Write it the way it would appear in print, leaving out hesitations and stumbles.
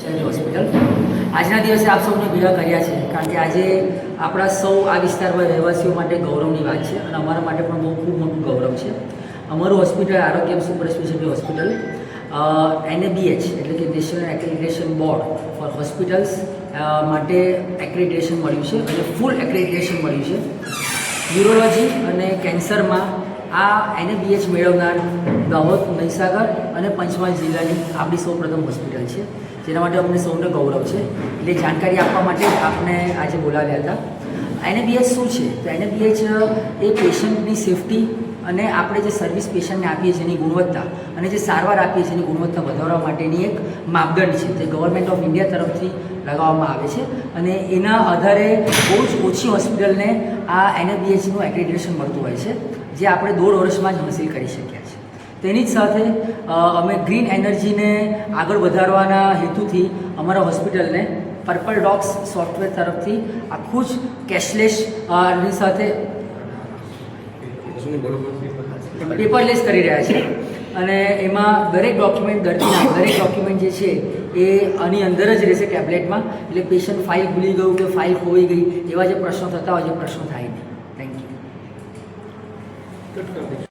Speciality hospital. આજના દિવસે આપ સૌને ભેગા કર્યા છે કારણ કે આજે આપણા સૌ આ વિસ્તારમાં રહેવાસીઓ માટે ગૌરવની વાત છે અને અમારા માટે પણ બહુ ખૂબ મોટું ગૌરવ છે। અમારું હોસ્પિટલ આરોગ્ય સુપર સ્પેશિયાલિટી હોસ્પિટલ NABH એટલે કે national accreditation board four hospitals માટે એક્રેડિટેશન મળ્યું છે અને ફૂલ એક્રેડિટેશન મળ્યું છે। ન્યુરોલોજી અને કેન્સરમાં આ NABH મેળવનાર દાહોદ, મહીસાગર અને પંચમહાલ જિલ્લાની આપણી સૌપ્રથમ હોસ્પિટલ છે, જેના માટે અમને સૌને ગૌરવ છે। એટલે જાણકારી આપવા માટે આપને આજે બોલાવ્યા હતા। NABH શું છે? તો NABH એ પેશન્ટની સેફટી અને આપણે જે સર્વિસ પેશન્ટને આપીએ છીએ એની ગુણવત્તા અને જે સારવાર આપીએ છીએ એની ગુણવત્તા વધારવા માટેની એક માપદંડ છે, જે ગવર્મેન્ટ ઓફ ઇન્ડિયા તરફથી લગાવવામાં આવે છે અને એના આધારે બહુ જ ઓછી હોસ્પિટલને આ NABHનું એક્રેડિટેશન મળતું હોય છે, જે આપણે 1.5 વર્ષમાં જ હાંસિલ કરી શક્યા છે। તેની જ સાથે અમે ગ્રીન એનર્જીને આગળ વધારવાના હેતુથી અમારા હોસ્પિટલને પર્પલ ડોગ્સ સોફ્ટવેર તરફથી આખું જ કેશલેસ ની સાથે પેપરલેસ કરી રહ્યા છે અને એમાં દરેક ડોક્યુમેન્ટ દરેક ડોક્યુમેન્ટ જે છે એ આની અંદર જ રહેશે ટેબ્લેટમાં। એટલે પેશન્ટ ફાઇલ ભૂલી ગયું કે ફાઇલ ખોઈ ગઈ એવા જે પ્રશ્નો થતા હોય એ પ્રશ્નો થાય નહીં। Thank you.